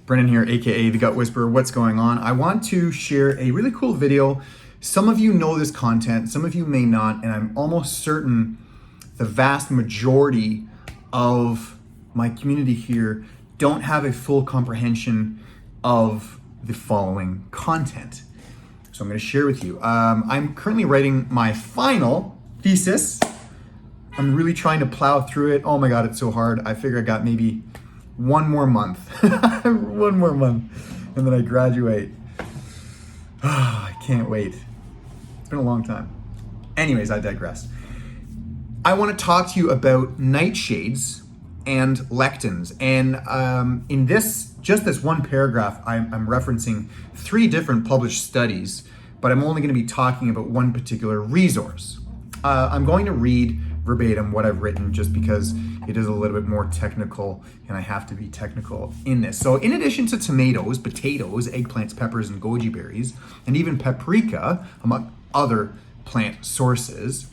Brennan here, aka The Gut Whisperer. What's going on? I want to share a really cool video. Some of you know this content, some of you may not, and I'm almost certain the vast majority of my community here don't have a full comprehension of the following content. So I'm going to share with you. I'm currently writing my final thesis. I'm really trying to plow through it. Oh my God, it's so hard. I figure I got maybe one more month, and then I graduate. I can't wait. It's been a long time. Anyways, I digress. I want to talk to you about nightshades and lectins. And in this, just this one paragraph, I'm referencing 3 different published studies, but I'm only going to be talking about one particular resource. I'm going to read verbatim what I've written just because it is a little bit more technical and I have to be technical in this. So in addition to tomatoes, potatoes, eggplants, peppers, and goji berries, and even paprika, among other plant sources,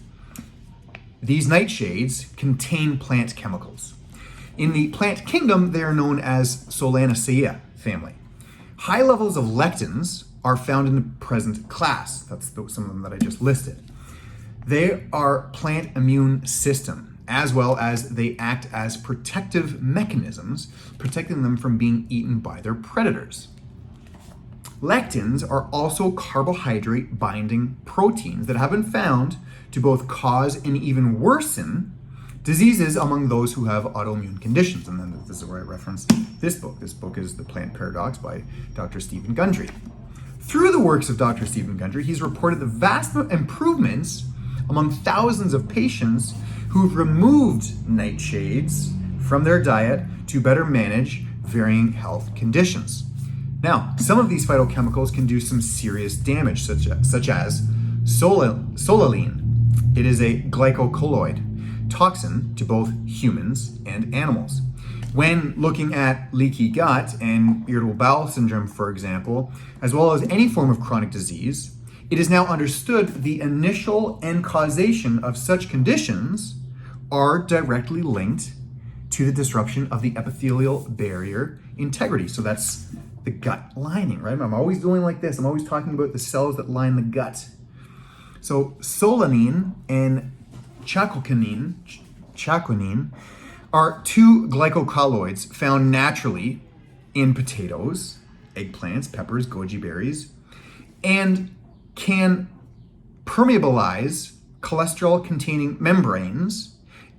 these nightshades contain plant chemicals. In the plant kingdom, they are known as Solanaceae family. High levels of lectins are found in the present class. That's some of them that I just listed. They are plant immune system, as well as they act as protective mechanisms, protecting them from being eaten by their predators. Lectins are also carbohydrate binding proteins that have been found to both cause and even worsen diseases among those who have autoimmune conditions. And then this is where I reference this book. This book is The Plant Paradox by Dr. Stephen Gundry. Through the works of Dr. Stephen Gundry, he's reported the vast improvements among thousands of patients who've removed nightshades from their diet to better manage varying health conditions. Now, some of these phytochemicals can do some serious damage, such as solanine. It is a glycocolloid toxin to both humans and animals. When looking at leaky gut and irritable bowel syndrome, for example, as well as any form of chronic disease, it is now understood the initial end causation of such conditions are directly linked to the disruption of the epithelial barrier integrity. So that's the gut lining, right? I'm always doing like this. I'm always talking about the cells that line the gut. So solanine and chacoquinine are 2 glycocolloids found naturally in potatoes, eggplants, peppers, goji berries, and can permeabilize cholesterol-containing membranes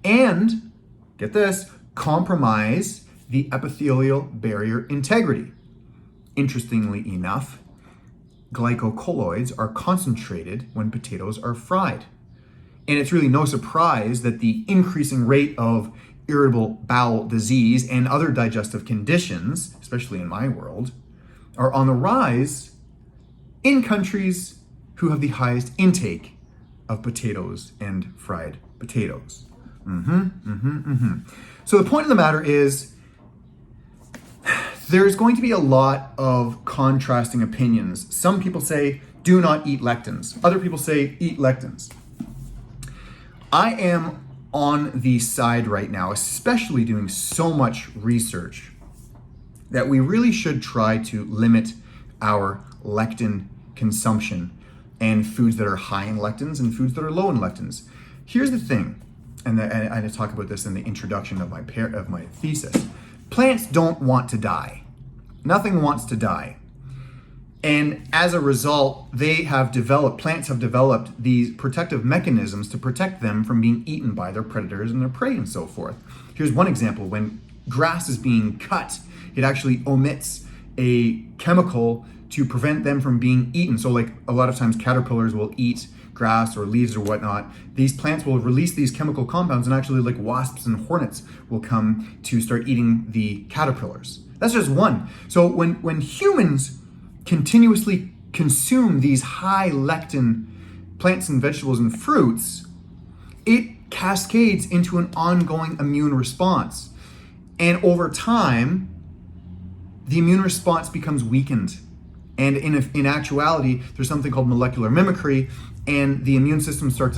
and, get this, compromise the epithelial barrier integrity. Interestingly enough, glycocolloids are concentrated when potatoes are fried. And it's really no surprise that the increasing rate of irritable bowel disease and other digestive conditions, especially in my world, are on the rise in countries who have the highest intake of potatoes and fried potatoes. So the point of the matter is, there's going to be a lot of contrasting opinions. Some people say, do not eat lectins. Other people say, eat lectins. I am on the side right now, especially doing so much research, that we really should try to limit our lectin consumption and foods that are high in lectins and foods that are low in lectins. Here's the thing, and I talk about this in the introduction of my thesis. Plants don't want to die. Nothing wants to die. And as a result, plants have developed these protective mechanisms to protect them from being eaten by their predators and their prey and so forth. Here's one example. When grass is being cut, it actually omits a chemical to prevent them from being eaten. So like a lot of times caterpillars will eat grass or leaves or whatnot. These plants will release these chemical compounds, and actually like wasps and hornets will come to start eating the caterpillars. That's just one. So when humans continuously consume these high lectin plants and vegetables and fruits, it cascades into an ongoing immune response. And over time, the immune response becomes weakened. And in actuality, there's something called molecular mimicry, and the immune system starts